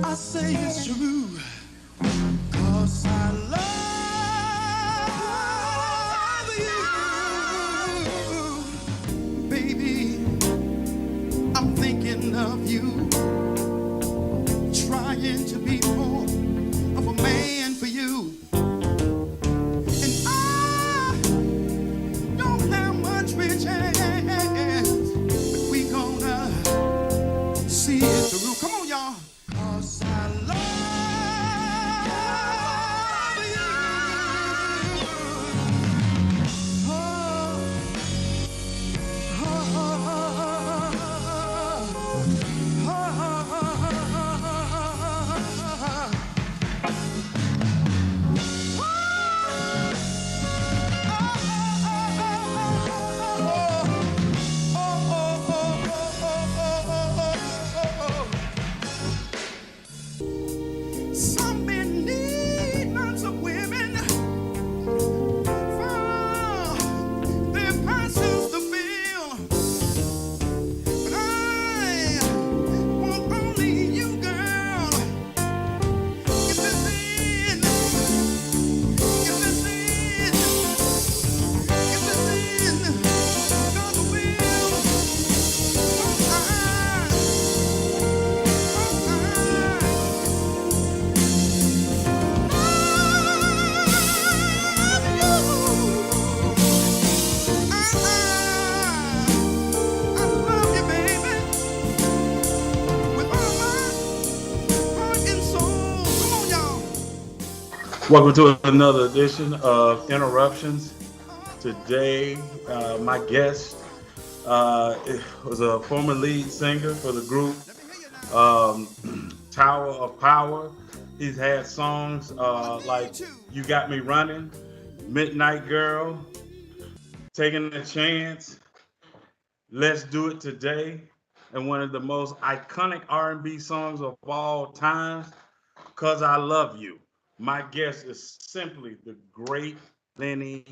I say it's true, 'cause I love you. Baby, I'm thinking of you, trying to be more of a man for you. And I don't have much chance, but we gonna see it through. Come on, y'all. 'Cause I love you. Oh, oh, oh, oh, some men need lots of women for their passions to feel, but I want only you, girl. If it's in, if it's in, if it's in God's will, I love you, baby, with all my heart and soul. Come on, y'all. Welcome to another edition of Interruptions. Today, my guest was a former lead singer for the group um, Tower of Power. He's had songs like You Got Me Running, Midnight Girl, Taking a Chance, Let's Do It Today, and one of the most iconic R&B songs of all time, Cause I Love You. My guest is simply the great Lenny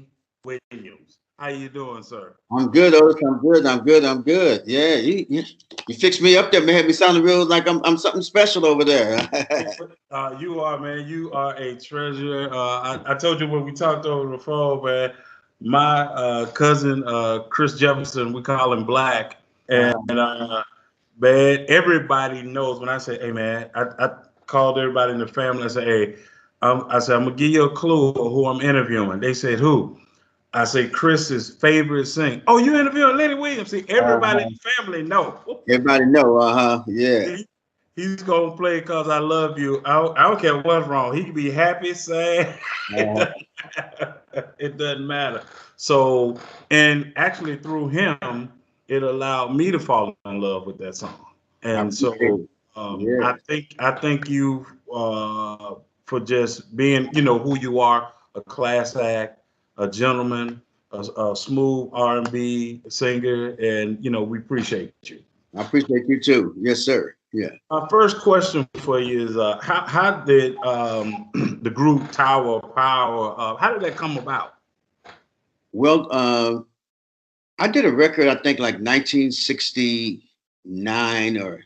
Williams. How you doing, sir? I'm good, Otis. I'm good. I'm good. I'm good. Yeah, you fixed me up there, man. Had me sounding real like I'm something special over there. You are, man. You are a treasure. I told you when we talked over the phone, man. My cousin Chris Jefferson, we call him Black, and man, everybody knows when I say, "Hey, man," I called everybody in the family. I said, "Hey," I said, "I'm gonna give you a clue of who I'm interviewing." They said, "Who?" I say Chris's favorite sing. Oh, you interviewing Lenny Williams? See, everybody in the family know. Everybody know, yeah. He's gonna play "Cause I Love You." I don't care what's wrong. He can be happy, sad. It doesn't matter. So, and actually through him, it allowed me to fall in love with that song. I And so, appreciate it. Yeah, I thank you for just being, who you are, a class act, a gentleman, a smooth R&B singer, and we appreciate you. I appreciate you too. Yes, sir. Yeah. My first question for you is, how did the group Tower of Power, how did that come about? Well, I did a record, I think like 1969 or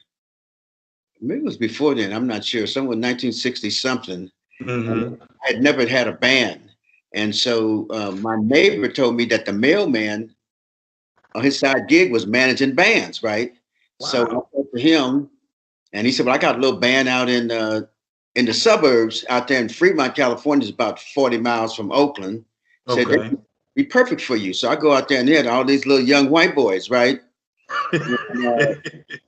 maybe it was before then. I'm not sure. Somewhere 1960 something. Hmm. I had never had a band. And so my neighbor told me that the mailman on his side gig was managing bands, right? So I Wow. went to him and he said, "Well, I got a little band out in the suburbs out there in Fremont, California. It's about 40 miles from Oakland." Said Okay. they'd be perfect for you. So I go out there and they had all these little young white boys, right? And,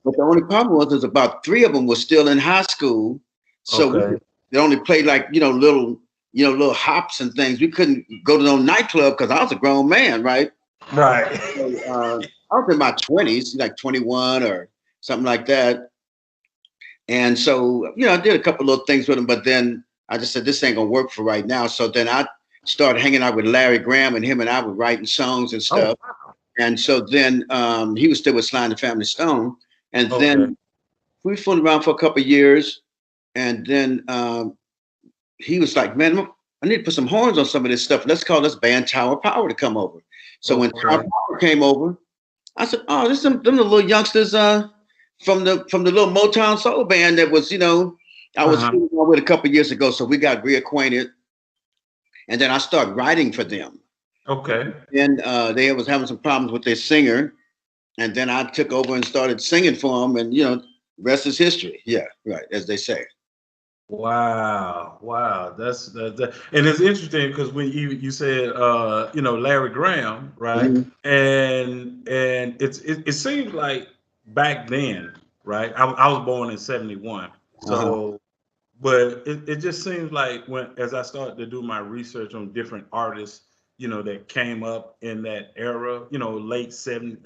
but the only problem was about three of them were still in high school. So Okay. they only played like, little hops and things. We couldn't go to no nightclub because I was a grown man, right? Right. So I was in my 20s, like 21 or something like that. And so, I did a couple little things with him, but then I just said, this ain't gonna work for right now. So then I started hanging out with Larry Graham and him and I were writing songs and Oh, stuff. And so then he was still with Sly and the Family Stone. And okay. then we fooled around for a couple of years. And then he was like, "Man, I need to put some horns on some of this stuff. Let's call this band Tower Power to come over." So when Tower Okay. Power came over, I said, "Oh, this them the little youngsters from the little Motown soul band that was, I was with a couple of years ago, so we got reacquainted, and then I started writing for them. Okay. And they was having some problems with their singer, and then I took over and started singing for them, and rest is history. Yeah, right, as they say. Wow, wow, that, and it's interesting because when you said Larry Graham, right? Mhm. And it seems like back then, right? I was born in '71, Uh-huh. so but it just seems like when as I started to do my research on different artists, that came up in that era, late '60s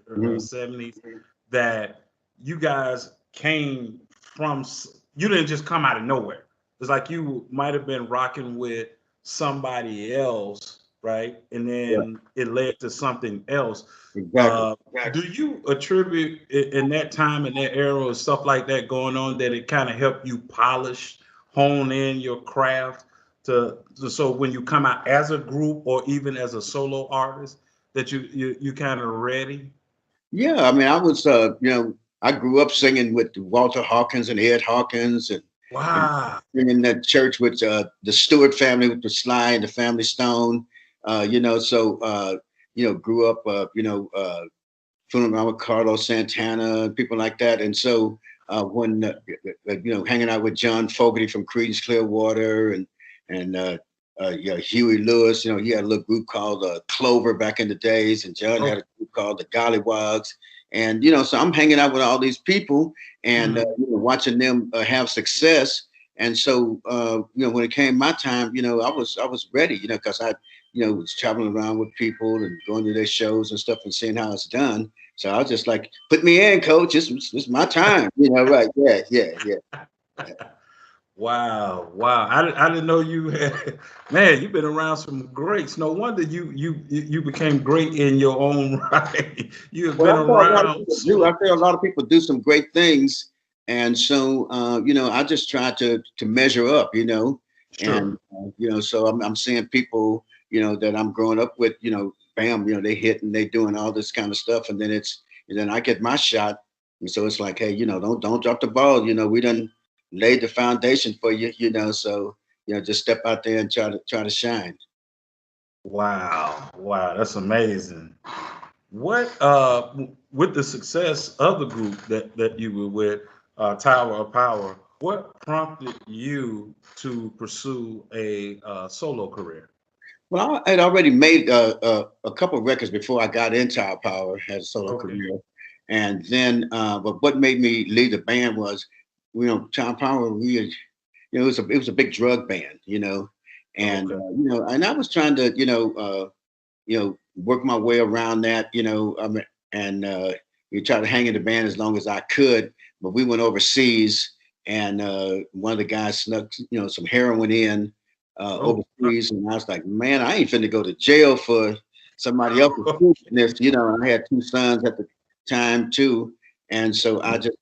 or Mhm. '70s, that you guys came from. You didn't just come out of nowhere. It's like you might have been rocking with somebody else, right? And Yeah, then it led to something else. exactly. Do you attribute in that time, in that era, or stuff like that going on, that it kind of helped you polish, hone in your craft so when you come out as a group or even as a solo artist, that you kind of ready? Yeah, I mean, I grew up singing with Walter Hawkins and Ed Hawkins, and Wow. in that church with the Stewart family with the Sly and the Family Stone. Grew up, fooling around with Carlos Santana and people like that. And so when hanging out with John Fogerty from Creedence Clearwater and Huey Lewis, he had a little group called Clover back in the days, and John had Oh, a group called the Gollywogs. And so I'm hanging out with all these people and mhm. watching them have success. And so when it came my time, I was ready, because I was traveling around with people and going to their shows and stuff and seeing how it's done. So I was just like, put me in, coach. It's my time. Right. Yeah, yeah, yeah. Wow, wow. I didn't know you had, man, you've been around some greats. No wonder you became great in your own right. You have Well, been I feel a lot of around people do. so I feel a lot of people do some great things. And so, I just try to measure up, and, sure. so I'm seeing people, that I'm growing up with, bam, they hit and they doing all this kind of stuff. And then I get my shot. And so it's like, hey, don't drop the ball. We done laid the foundation for you, so, just step out there and try to shine. Wow, wow, that's amazing. What with the success of the group that you were with, Tower of Power, what prompted you to pursue a solo career? Well, I had already made a couple of records before I got into Our Power, had a solo Okay. career. And then, but what made me leave the band was, Tower Power, it was a big drug band, and, Okay. and I was trying to, work my way around that, and we tried to hang in the band as long as I could. But we went overseas, and one of the guys snuck, some heroin in Oh. overseas, and I was like, man, I ain't finna go to jail for somebody else's foolishness. And I had two sons at the time too, and so I just,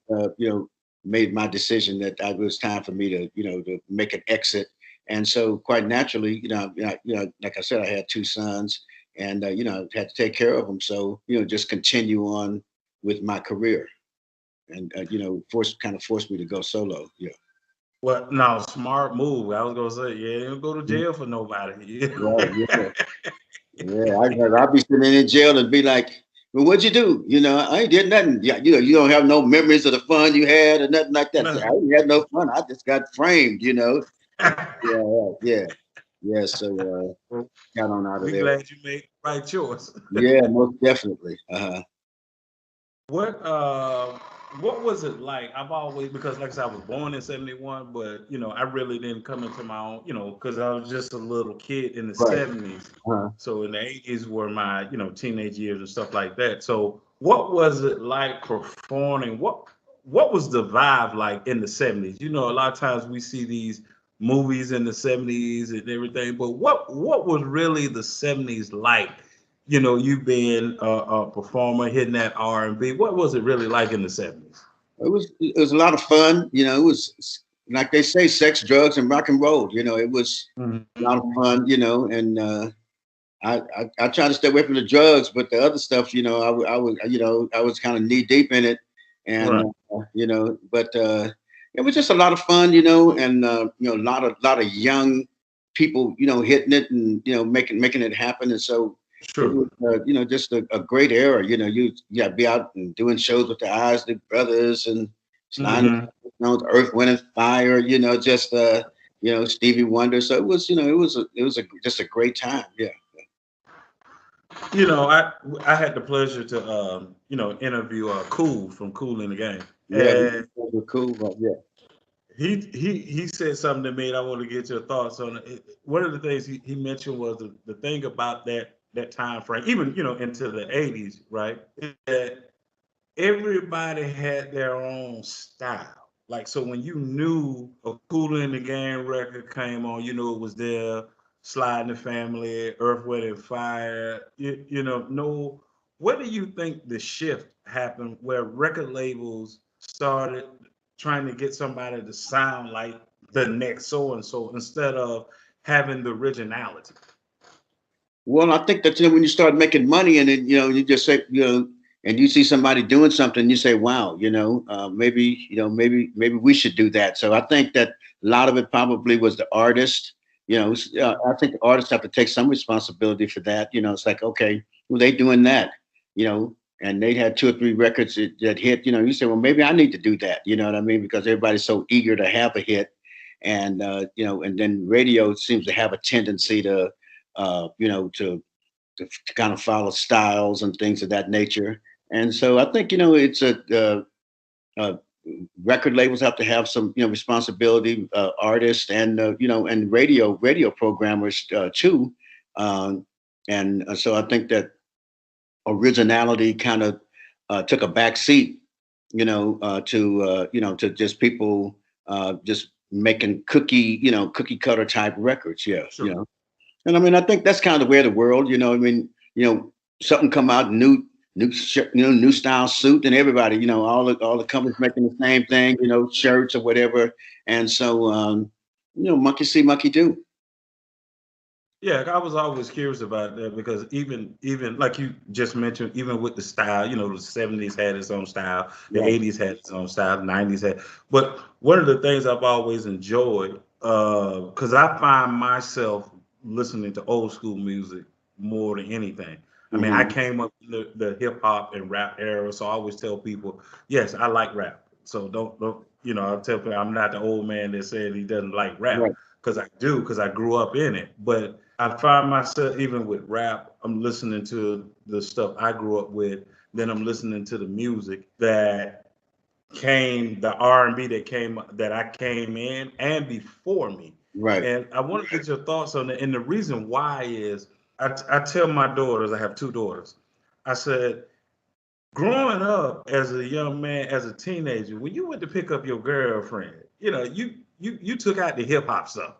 made my decision that it was time for me to, to make an exit. And so, quite naturally, like I said, I had two sons, and had to take care of them. So just continue on with my career, and forced me to go solo. Yeah, Well, no, smart move. I was gonna say, yeah, you don't go to mhm. jail for nobody. Right. Yeah, yeah. I'd be sitting in jail and be like, "Well, what'd you do? I ain't did nothing. Yeah, you don't have no memories of the fun you had or nothing like that. I No. ain't had no fun. I just got framed. Yeah, yeah, yeah. So Well, got on out of we there. glad you made the right choice. Yeah, most definitely. What uh what was it like? I've always, because like I said, I was born in '71, but I really didn't come into my own, because I was just a little kid in the Right. '70s. Uh-huh. So in the '80s were my, teenage years and stuff like that. So what was it like performing? What was the vibe like in the '70s? A lot of times we see these movies in the '70s and everything, but what was really the '70s like? You being a performer, hitting that R&B. What was it really like in the '70s? It was a lot of fun. It was like they say, sex, drugs, and rock and roll. It was a lot of Mhm. fun. And I try to stay away from the drugs, but the other stuff, I was kind of knee deep in it, and Right. but it was just a lot of fun, and a lot of young people, hitting it and making it happen. And so it Sure. was, just a great era. You be out and doing shows with the Isley Brothers and Slime, Hmm. Earth, Wind and Fire. Just Stevie Wonder. So it was, just a great time. Yeah. I had the pleasure to interview Cool from Cool in the Game, Yeah, these and guys were cool, but yeah. he said something to me, and I want to get your thoughts on it. One of the things he mentioned was the thing about that time frame, even into the '80s, right? Is that everybody had their own style. Like, so when you knew a Cool in the Game record came on, you knew it was there. Slide the Family, Earth, Wind and Fire. No. What do you think the shift happened where record labels started trying to get somebody to sound like the next so and so instead of having the originality? Well, I think that when you start making money and then you just say and you see somebody doing something, you say, "Wow, maybe maybe we should do that." So I think that a lot of it probably was the artist. I think the artists have to take some responsibility for that. It's like, okay, well, they doing that, and they had two or three records that hit. You say, well, maybe I need to do that. You know what I mean? Because everybody's so eager to have a hit, and and then radio seems to have a tendency to to kind of follow styles and things of that nature. And so I think it's uh, record labels have to have some responsibility, artists and and radio programmers too. And so I think that originality kind of took a back seat, to just people just making cookie cutter type records. Yeah, Sure. and I mean, I think that's kind of where the world, I mean, something come out new style suit, and everybody, all the companies making the same thing, shirts or whatever, and so monkey see, monkey do. Yeah, I was always curious about that because even like you just mentioned, even with the style, the '70s had its own style, the Right. '80s had its own style, the '90s had. But one of the things I've always enjoyed, because I find myself listening to old school music more than anything. I mean, I Hmm. came up in the hip hop and rap era, so I always tell people, yes, I like rap. So don't I tell people I'm not the old man that said he doesn't like rap Right. because I do, because I grew up in it. But I find myself, even with rap, I'm listening to the stuff I grew up with. Then I'm listening to the music the R&B that I came in and before me. Right. And I want to get your thoughts on it. And the reason why is I tell my daughters, I have two daughters, I said, growing up as a young man, as a teenager, when you went to pick up your girlfriend, you took out the hip hop stuff.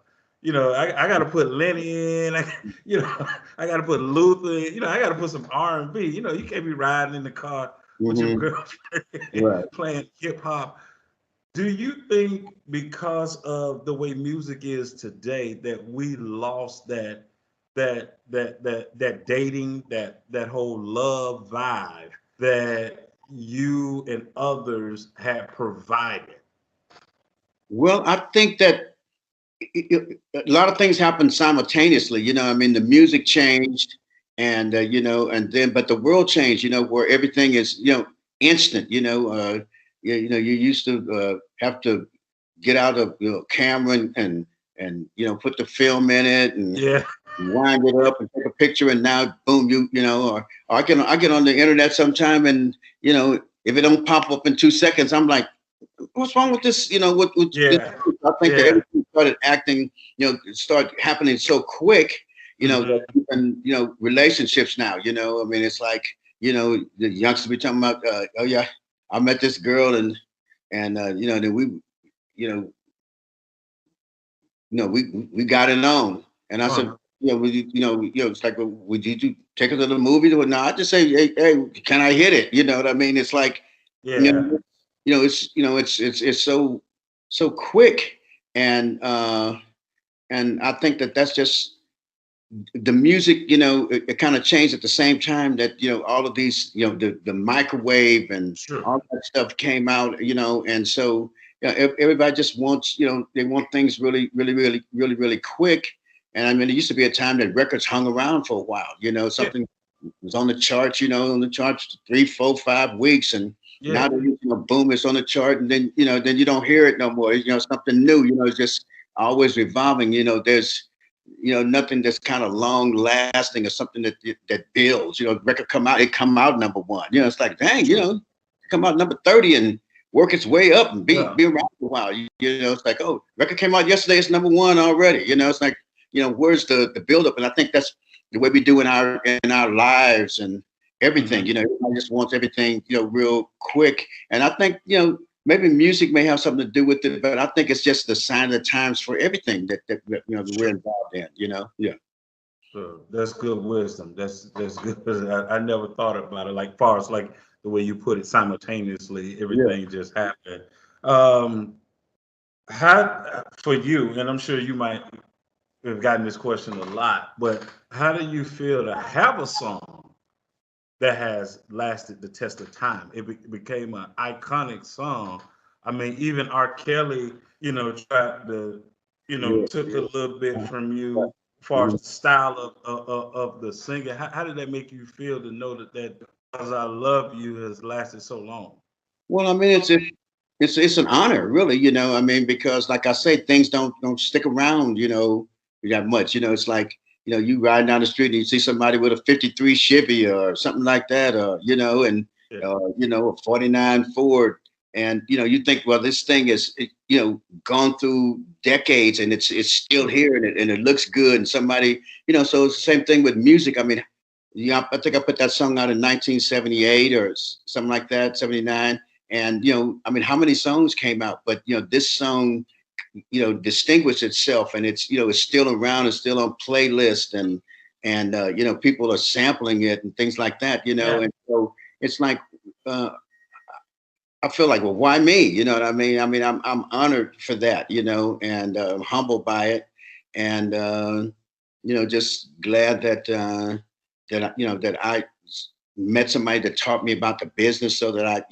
I got to put Lenny in. I got to put Luther in. I got to put some R&B. You can't be riding in the car with your Hmm. girlfriend Right. playing hip hop. Do you think because of the way music is today that we lost that dating, that whole love vibe that you and others had provided? Well, I think that a lot of things happen simultaneously. I mean, the music changed, and and then but the world changed. Where everything is instant. You used to have to get out a camera and put the film in it and Yeah, wind it up and take a picture, and now boom, or I get on the internet sometime, and if it don't pop up in 2 seconds, I'm like, what's wrong with this? This, yeah, I think that yeah. everything started acting, start happening so quick, that Hmm. even, relationships now, I mean, it's like, the youngsters be talking about, oh yeah, I met this girl and then you know, we got it on. And I said, Uh-huh. it's like, well, would you take her to the movies? Or no, I just say, hey, can I hit it? You know what I mean? It's like, you Yeah, know, it's so quick, and I think that that's just the music. It kind of changed at the same time that all of these, the microwave and sure. all that stuff came out. And so everybody just wants, they want things really, really, really, really, really quick. And I mean, it used to be a time that records hung around for a while. Something was on the charts, on the charts 3, 4, 5 weeks, and now that boom, it's on the chart, and then then you don't hear it no more. Something new. It's just always revolving. There's nothing that's kind of long lasting or something that builds. Record it come out number one. It's like, dang, come out number 30 and work its way up and be around for a while. It's like, oh, record came out yesterday, it's number one already. It's like, where's the build up? And I think that's the way we do in our lives and everything. Everybody just wants everything, real quick. And I think, maybe music may have something to do with it, but I think it's just the sign of the times for everything that we're involved in. Yeah. So that's good wisdom. That's good. I never thought about it like far as like the way you put it, simultaneously, everything just happened. How for you, and I'm sure you might have gotten this question a lot, but how do you feel to have a song that has lasted the test of time? It became an iconic song. I mean, even R. Kelly, tried to, took a little bit from you as far as the style of the singing. How did that make you feel to know that Because I Love You has lasted so long? Well, I mean, it's an honor, really. I mean, because like I say, things don't stick around, that much. It's like, you riding down the street and you see somebody with a 53 Chevy or something like that, and a 49 Ford, and you think, well, this thing is gone through decades and it's still here and it looks good, and somebody, so it's the same thing with music. I mean, I think I put that song out in 1978 or something like that, 79. And, I mean, how many songs came out? But, this song, distinguished itself, and it's, it's still around, it's still on playlist, and people are sampling it and things like that, and so it's like, I feel like, well, why me? You know what I mean? I mean, I'm honored for that, and I'm humbled by it, and just glad that that I met somebody that taught me about the business, so that I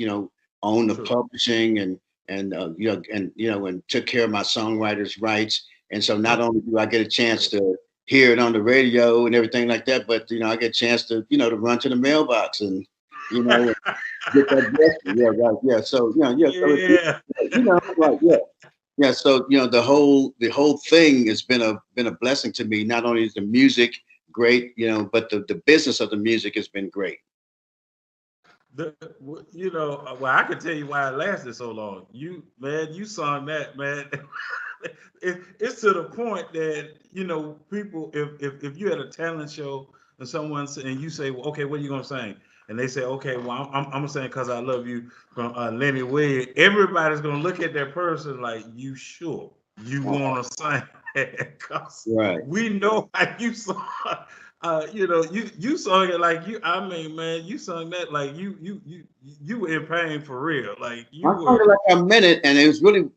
own the publishing and and took care of my songwriters' rights. And so not only do I get a chance to hear it on the radio and everything like that, but I get a chance to to run to the mailbox and get that blessing. Yeah, right. Yeah. So So right. Yeah. Yeah. So the whole thing has been a blessing to me. Not only is the music great, but the business of the music has been great. Well, I can tell you why it lasted so long. You sung that, man. It's to the point that people, if you had a talent show and and you say, well, okay, what are you gonna sing? And they say, okay, well, I'm gonna sing "Cause I Love You" from Lenny Williams. Everybody's gonna look at that person like, you sure you wanna sing that? Cause we know how you sung. You sung it like you. I mean, man, you sung that like you were in pain for real. Like you I sung it like I meant it, and it was really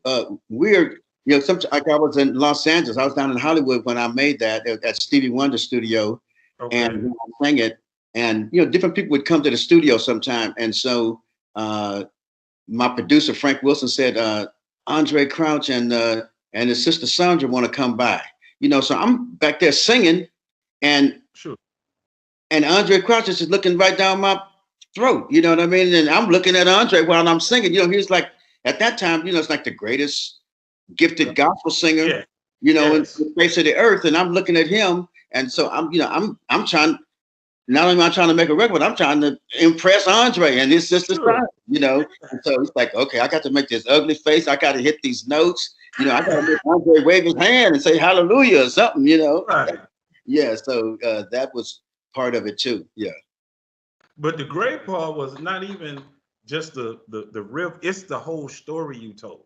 weird. Sometimes, like I was in Los Angeles, I was down in Hollywood when I made that at Stevie Wonder studio, and I sang it, and different people would come to the studio sometime, and so my producer Frank Wilson said Andre Crouch and his sister Sandra want to come by. So I'm back there singing, and Andre Crouch is just looking right down my throat. You know what I mean? And I'm looking at Andre while I'm singing. He was like, at that time, it's like the greatest gifted gospel singer, in the face of the earth. And I'm looking at him, and so I'm trying. Not only am I trying to make a record, but I'm trying to impress Andre and his sister, And so it's like, okay, I got to make this ugly face. I got to hit these notes. I got to make Andre wave his hand and say hallelujah or something. Right. Yeah. So that was part of it too. Yeah. But the great part was not even just the riff; it's the whole story you told.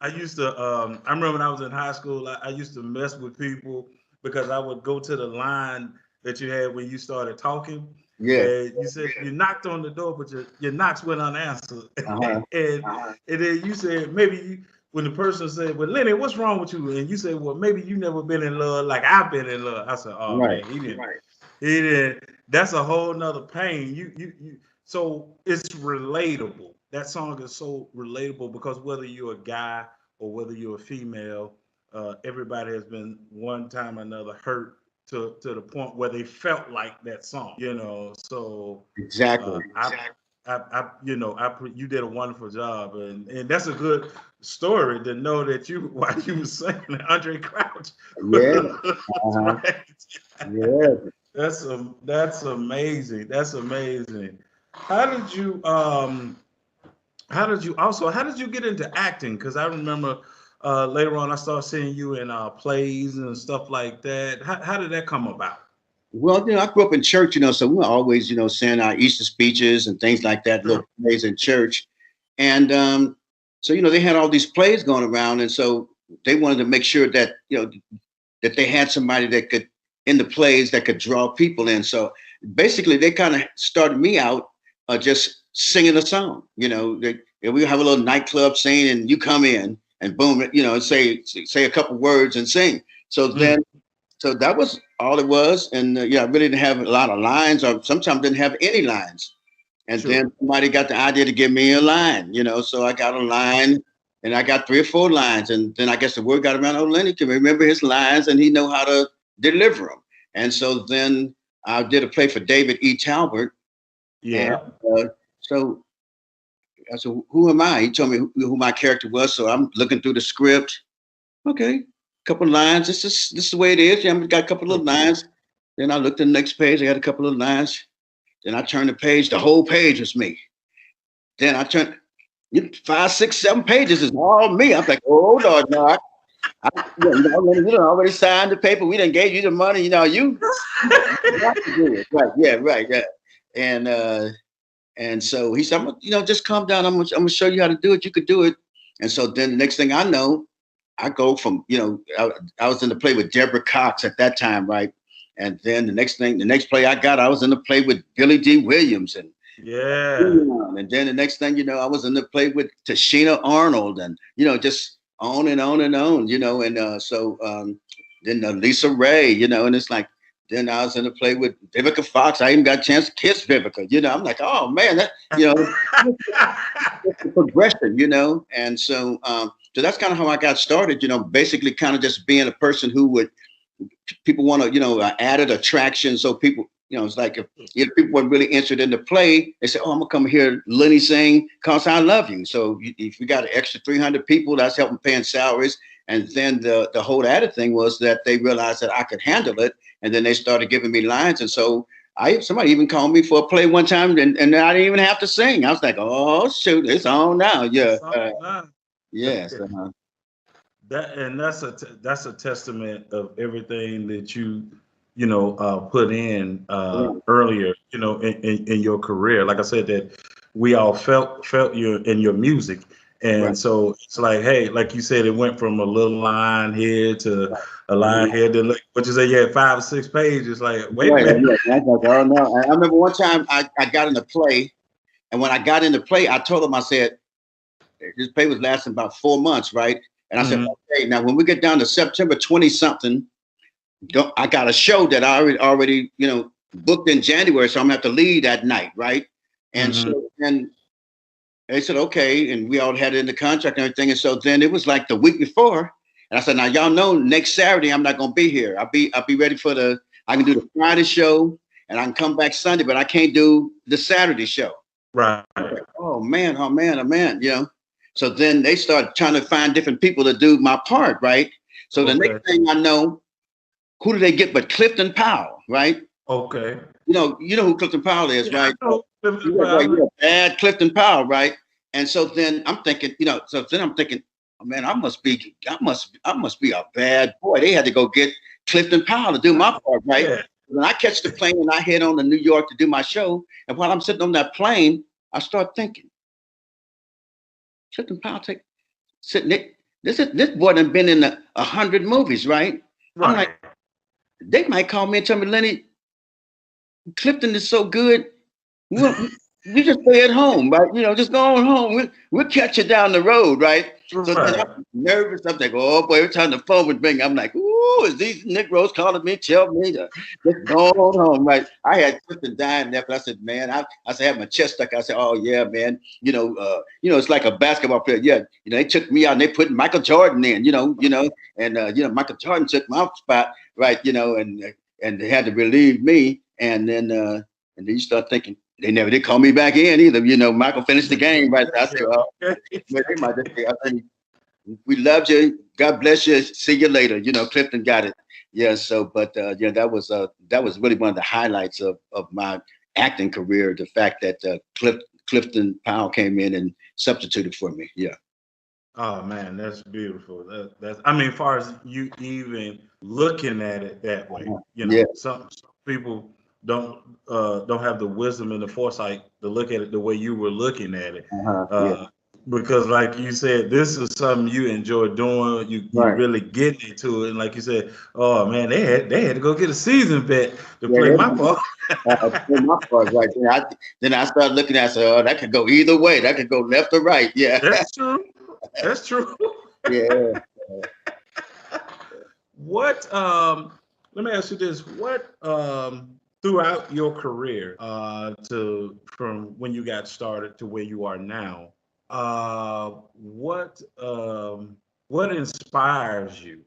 I used to. I remember when I was in high school, I used to mess with people because I would go to the line that you had when you started talking. Yeah. And you said you knocked on the door, but your knocks went unanswered. And then you said when the person said, "Well, Lenny, what's wrong with you?" And you said, "Well, maybe you never been in love like I've been in love." I said, "Oh man, he didn't. He didn't." That's a whole nother pain. You. So it's relatable. that song is so relatable because whether you're a guy or whether you're a female, everybody has been one time or another hurt to the point where they felt like that song, you know. So Exactly. you did a wonderful job, and that's a good story to know that you while you were singing Andre Crouch. Yeah. That's Uh-huh. right. Yeah. That's amazing. That's amazing. How did you how did you get into acting? Because I remember later on I started seeing you in plays and stuff like that. How did that come about? Well, I grew up in church, so we were always, saying our Easter speeches and things like that, Sure. little plays in church. And so, they had all these plays going around. And so they wanted to make sure that, that they had somebody that could, in the plays, that could draw people in. So basically, they kind of started me out just singing a song. We have a little nightclub scene and you come in and boom, say a couple words and sing. So then, so that was all it was. And I really didn't have a lot of lines, or sometimes didn't have any lines. And Sure. then somebody got the idea to give me a line, so I got a line and I got 3 or 4 lines. And then I guess the word got around, oh, Lenny can remember his lines and he know how to deliver them. And so then I did a play for David E. Talbert. Yeah. And so I said, who am I? He told me who my character was. So I'm looking through the script. Okay, couple of lines. This is the way it is. Yeah, I got a couple of lines. Then I looked at the next page. I got a couple of lines. Then I turned the page. The whole page was me. Then I turned 5, 6, 7 pages is all me. I'm like, oh Lord, no. You already signed the paper. We done gave you the money. You got to do it. Right. Yeah. Right. Yeah. And so he said, just calm down. I'm gonna show you how to do it. You could do it. And so then the next thing I know, I go from, I was in the play with Deborah Cox at that time, right? And then the next play I got, I was in the play with Billy D. Williams. And Yeah. and then the next thing, I was in the play with Tashina Arnold and, just on and on and on, and then Lisa Ray, and it's like, then I was in the play with Vivica Fox. I even got a chance to kiss Vivica, I'm like, oh man, that, it's a progression, and so that's kind of how I got started, basically kind of just being a person who would, people want to, added attraction. So people, it's like if people weren't really interested in the play, they say, oh, I'm gonna come hear Lenny sing "Cause I Love You." So if you got an extra 300 people, that's helping paying salaries. And then the whole added thing was that they realized that I could handle it, and then they started giving me lines. And so somebody even called me for a play one time, and I didn't even have to sing. I was like, oh shoot, it's on now. Yeah, yes. That's a testament of everything that you put in earlier in your career. Like I said, that we all felt you in your music, and Right. so it's like, hey, like you said, it went from a little line here to a line here to what you say, you had 5 or 6 pages. Like, wait a minute. Yeah, oh no. I remember one time I got in the play, and when I got in the play, I told them, I said, this play was lasting about 4 months, right? And I said, okay, now when we get down to September 20 something, I got a show that I already booked in January, so I'm gonna have to leave that night, right? And so and they said okay, and we all had it in the contract and everything. And so then it was like the week before, and I said, now y'all know next Saturday I'm not gonna be here. I'll be ready for I can do the Friday show and I can come back Sunday, but I can't do the Saturday show. Right. Oh man, So then they start trying to find different people to do my part, right? So the next thing I know, who do they get but Clifton Powell, right? Okay. You know who Clifton Powell is, right? Right. Bad Clifton Powell, right? And so then I'm thinking, oh, man, I must be a bad boy. They had to go get Clifton Powell to do my part, right? Yeah. When I catch the plane and I head on to New York to do my show, and while I'm sitting on that plane, I start thinking, Clifton Powell this boy done been in 100 movies, right? I'm like, they might call me and tell me, Lenny, Clifton is so good. you just stay at home, right? Just go on home. We'll catch you down the road, right? So then Right. I'm nervous. I'm like, oh boy, every time the phone would ring, I'm like, ooh, is these Negroes calling me, tell me to just go on home, right? I had Clifton dying there, but I said, man, I said, I had my chest stuck. I said, oh yeah, man, it's like a basketball player. Yeah, they took me out and they put Michael Jordan in, and Michael Jordan took my spot, right? And they had to relieve me, and then you start thinking they never did call me back in either. Michael finished the game, right? I said, well, Okay. but they might just say, I think we loved you. God bless you. See you later. Clifton got it. Yeah. So, but that was really one of the highlights of my acting career. The fact that Clifton Powell came in and substituted for me. Yeah. Oh man, that's beautiful. That's I mean, far as you even looking at it that way, Yeah. some people don't have the wisdom and the foresight to look at it the way you were looking at it. Yeah. Uh, because like you said, this is something you enjoy doing. You Right. really get into it. And like you said, oh man, they had to go get a season vet to Yeah. play my part. For my part, right. Then I started looking at, so that could go either way. That could go left or right. Yeah. That's true. That's true. Yeah. What let me ask you this. What throughout your career, to from when you got started to where you are now, what inspires you?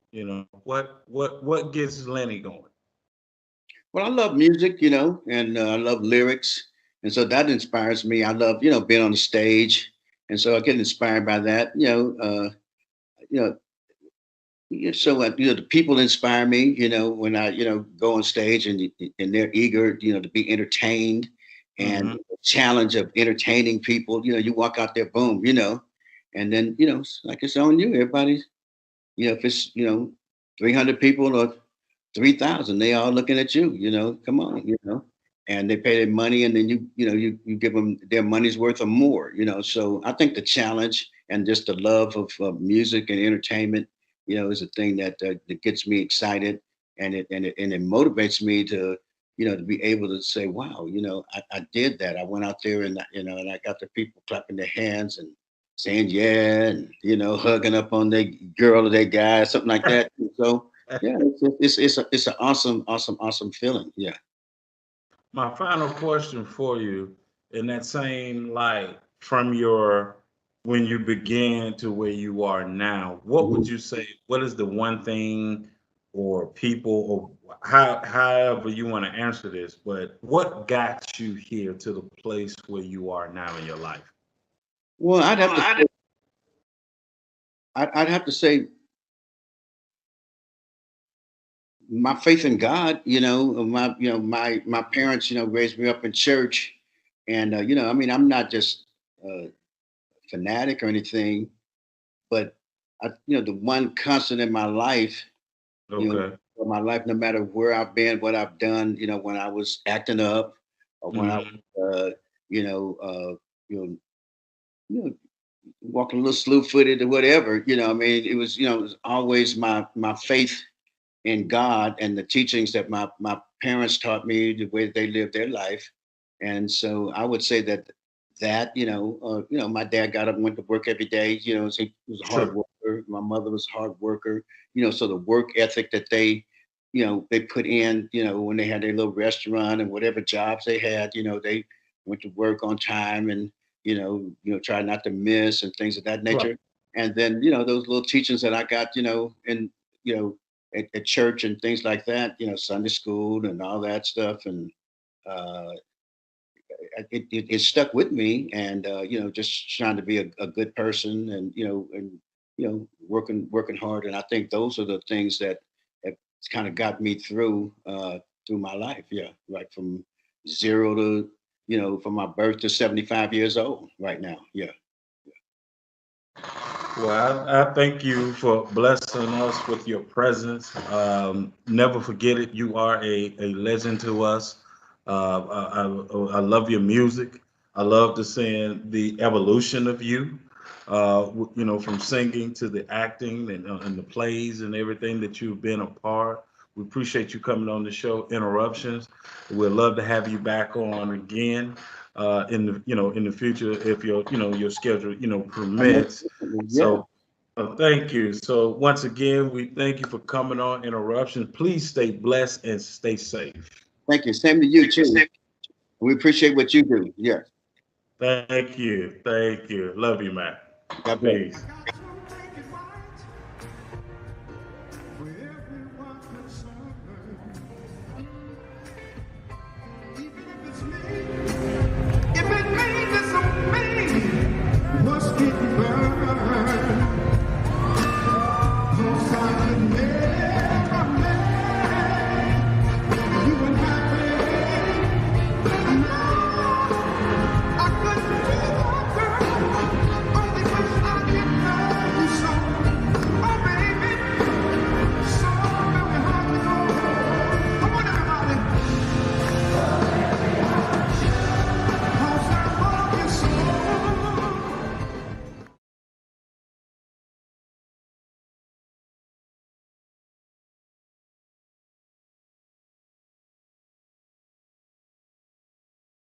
What gets Lenny going? Well, I love music, and I love lyrics, and so that inspires me. I love, being on the stage, and so I get inspired by that. You know, so the people inspire me. When I go on stage and they're eager, to be entertained, and Hmm. the challenge of entertaining people. You walk out there, boom, and then it's like it's on you. Everybody's, if it's 300 people or 3,000, they all looking at you. Come on, and they pay their money, and then you give them their money's worth or more. So I think the challenge and just the love of music and entertainment, is a thing that gets me excited, and it motivates me to be able to say, wow, I did that. I went out there and I got the people clapping their hands and saying yeah, and hugging up on their girl or their guy, something like that. So yeah, it's an awesome feeling. Yeah. My final question for you, in that same light, from your when you began to where you are now, what would Mhm. you say? What is the one thing or people or however you want to answer this, but what got you here to the place where you are now in your life? Well, I'd Well, have to I say, I'd have to say my faith in God. My parents, raised me up in church, and I mean, I'm not just a fanatic or anything, but the one constant in my life, you know, Okay. for my life, no matter where I've been, what I've done, when I was acting up, or when I Hmm. was, you know, you know, you know, walking a little slew-footed or whatever. I mean, it was always my faith in God and the teachings that my parents taught me, the way that they lived their life. And so I would say that my dad got up and went to work every day. So he was a hard Sure. worker. My mother was a hard worker. So the work ethic that they put in, when they had their little restaurant and whatever jobs they had, they went to work on time and try not to miss and things of that Right. nature. And then those little teachings that I got, in you know at church and things like that, Sunday school and all that stuff, and uh, it stuck with me, and just trying to be a good person, and working hard, and I think those are the things that have kind of got me through my life. Yeah, like from zero to from my birth to 75 years old right now. Yeah. Well, I thank you for blessing us with your presence. Never forget it. You are a legend to us. I love your music. I love to see the evolution of you. From singing to the acting and the plays and everything that you've been a part. We appreciate you coming on the show, Interruptions. We'd love to have you back on again. in the in the future if your your schedule permits. Yeah. So thank you. So once again, we thank you for coming on Interruptions. Please stay blessed and stay safe. Thank you. Same to you too. We appreciate what you do. Yes. Thank you. Thank you. Love you, man. God bless. Peace.